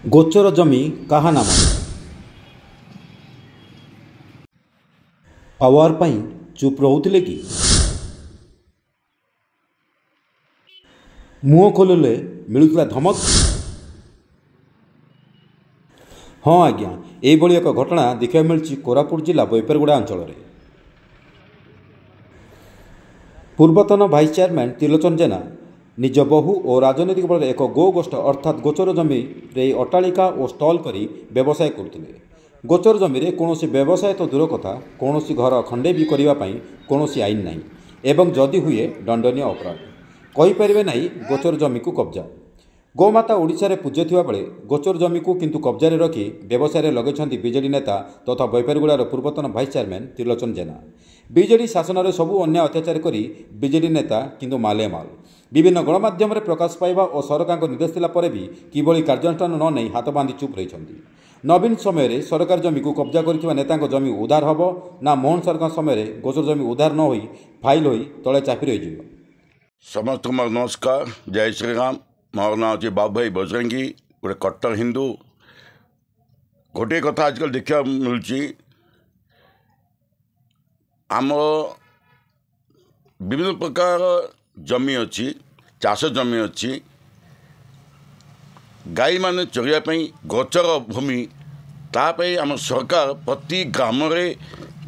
ଗୋଚର ଜମି କାହା ନାମରେ? ପାୱାର ପାଇଁ ଚୁପ୍ ରହୁଥିଲେ କି? ମୁହଁ ଖୋଲିଲେ ମିଳୁଥିଲା ଧମକ? ହଁ ଆଜ୍ଞା, ଏଇଭଳି ଏକ ଘଟଣା ଦେଖିବାକୁ ମିଳିଛି କୋରାପୁଟ ଜିଲ୍ଲା ବୈପାରଗୁଡ଼ା ଅଞ୍ଚଳରେ। ପୂର୍ବତନ ଭାଇସ୍ ଚେୟାରମ୍ୟାନ୍ ତ୍ରିଲୋଚନ ଜେନା ନିଜ ବୋହୂ ଓ ରାଜନୈତିକ ବଳରେ ଏକ ଗୋ ଗୋଷ୍ଠ ଅର୍ଥାତ୍ ଗୋଚର ଜମିରେ ଅଟ୍ଟାଳିକା ଓ ଷ୍ଟଲ୍ କରି ବ୍ୟବସାୟ କରୁଥିଲେ। ଗୋଚର ଜମିରେ କୌଣସି ବ୍ୟବସାୟ ତ ଦୂର କଥା, କୌଣସି ଘର ଖଣ୍ଡେ ବି କରିବା ପାଇଁ କୌଣସି ଆଇନ ନାହିଁ ଏବଂ ଯଦି ହୁଏ ଦଣ୍ଡନୀୟ ଅପରାଧ। କହିପାରିବେ ନାହିଁ ଗୋଚର ଜମିକୁ କବ୍ଜା। ଗୋମାତା ଓଡ଼ିଶାରେ ପୂଜ୍ୟ ଥିବାବେଳେ ଗୋଚର ଜମିକୁ କିନ୍ତୁ କବ୍ଜାରେ ରଖି ବ୍ୟବସାୟରେ ଲଗାଇଛନ୍ତି ବିଜେଡି ନେତା ତଥା ବୈପାରଗୁଡ଼ାର ପୂର୍ବତନ vice chairman Trilochan Jena. BJD ଶାସନରେ ସବୁ ଅନ୍ୟାୟ ଅତ୍ୟାଚାର କରି ବିଜେଡି ନେତା କିନ୍ତୁ ମାଲେମାଲ। ବିଭିନ୍ନ ଗଣମାଧ୍ୟମରେ ପ୍ରକାଶ ପାଇବା ଓ ସରକାରଙ୍କ ନିର୍ଦ୍ଦେଶ ଥିଲା ପରେ ବି କିଭଳି କାର୍ଯ୍ୟାନୁଷ୍ଠାନ ନ ନେଇ ହାତ ବାନ୍ଧି ଚୁପ୍ ରହିଛନ୍ତି। ନବୀନ ସମୟରେ ସରକାର ଜମିକୁ କବ୍ଜା କରିଥିବା ନେତାଙ୍କ ଜମି ଉଦ୍ଧାର ହେବ ନା ମୋହନ ସରକାର ସମୟରେ ଗୋଚର ଜମି ଉଦ୍ଧାର ନ ହୋଇ ଫାଇଲ ହୋଇ ତଳେ ଚାପି ରହିଯିବ? समस्त मोर नमस्कार, जय श्रीराम। मोर ना अच्छे बाबू भाई बजरंगी, गोटे कट्टर हिंदू। गोटे कथा आजकल देखा मिलूँ आम विभिन्न प्रकार जमी अच्छी चाष जमी अच्छी गाई माने चरिया गोचर भूमि तापाई आम सरकार प्रति ग्राम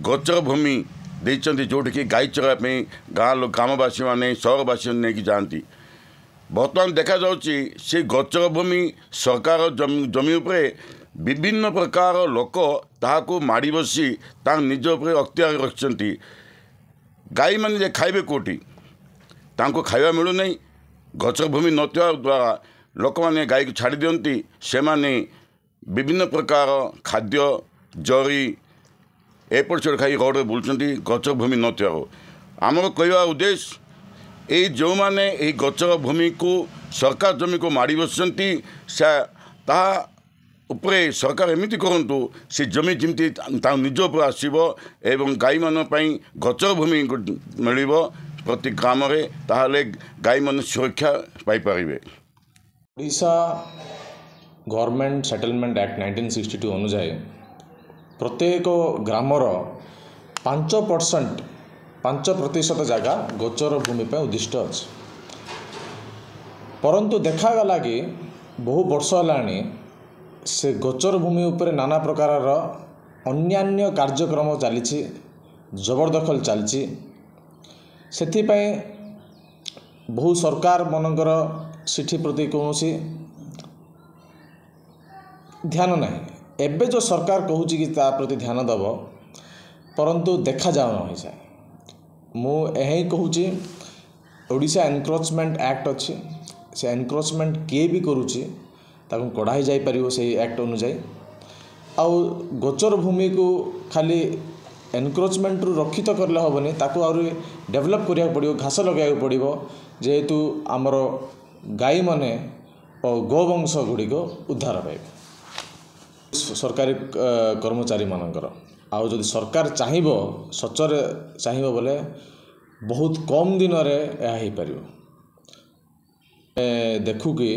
गोचर भूमि देइचंती जोठी कि गाई चराई गाँ ग्रामवासी मैंने सहरवासी नहीं जाती। बर्तमान देखा जाउची से गोचर भूमि सरकार जमी उपरे विभिन्न प्रकार लोक ताहाको माड़ी बसी निज उपरे अख्तियार रखिंट। गाई मैंने खाइबे कोटी तांको खाइबा मिलू नहीं। गोचर भूमि नथिबा द्वारा लोक मैंने गाई को छाड़ी दियंती। से माने विभिन्न प्रकार खाद्य जरी एपट सेपट खाई रोड में बुलूँ। गोचर भूमि नथिबा आमर कहवा उद्देश्य ये जो मैंने ये गोचर भूमि को सरकार जमी को माड़ी बसती उपरे सरकार एमती करूँ से जमी जमी निज उपर आसो एवं गाई मान गोचर भूमि मिल प्रति ग्राम ताहले गाई मान सुरक्षा Piper. Odisha government settlement act 1962 अनुसार प्रत्येक ग्रामर 5% जगह गोचर भूमि पर उद्दिष्ट अच्छे। परंतु देखागला कि बहु वर्ष है से गोचर भूमि उपर नाना प्रकार अन्यान्य कार्यक्रम चली जबरदखल चलती। बहु सरकार मनकर सिठी प्रति कौन ध्यान ना। एबे जो सरकार कहूँ कि ता प्रति ध्यान दब परंतु देखा जाऊन है। मुझे कहूँ ओडिशा एनक्रोचमेंट एक्ट अच्छी से एनक्रोचमेंट किए भी करुच्ची ताकू कढ़ाई जापर से एक्ट अनुजाई आउ गोचर भूमि को खाली एनक्रोचमेंट रु रक्षित करले हेनी ताकू आहरी डेभलप करिया पड़ो घास लगे पड़ो जेहेतु आमर गाई माने और गोवंश गुड़िक उद्धार पाए सरकारी कर्मचारी मानकर। आउ जदि सरकार चाहिए सचरे चाहिए बोले बहुत कम दिन में हो देखू कि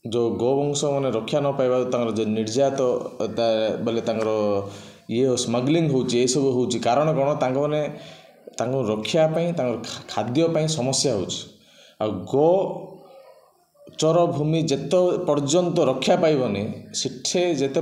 जो गोवंश मैंने रक्षा न पाइबा जो निर्यात बोले ये स्मगलिंग होची सब हो कारण कौन मैंने रक्षा खाद्य समस्या हो गो चर भूमि जेत पर्यंत रक्षा पाइबनी से जेते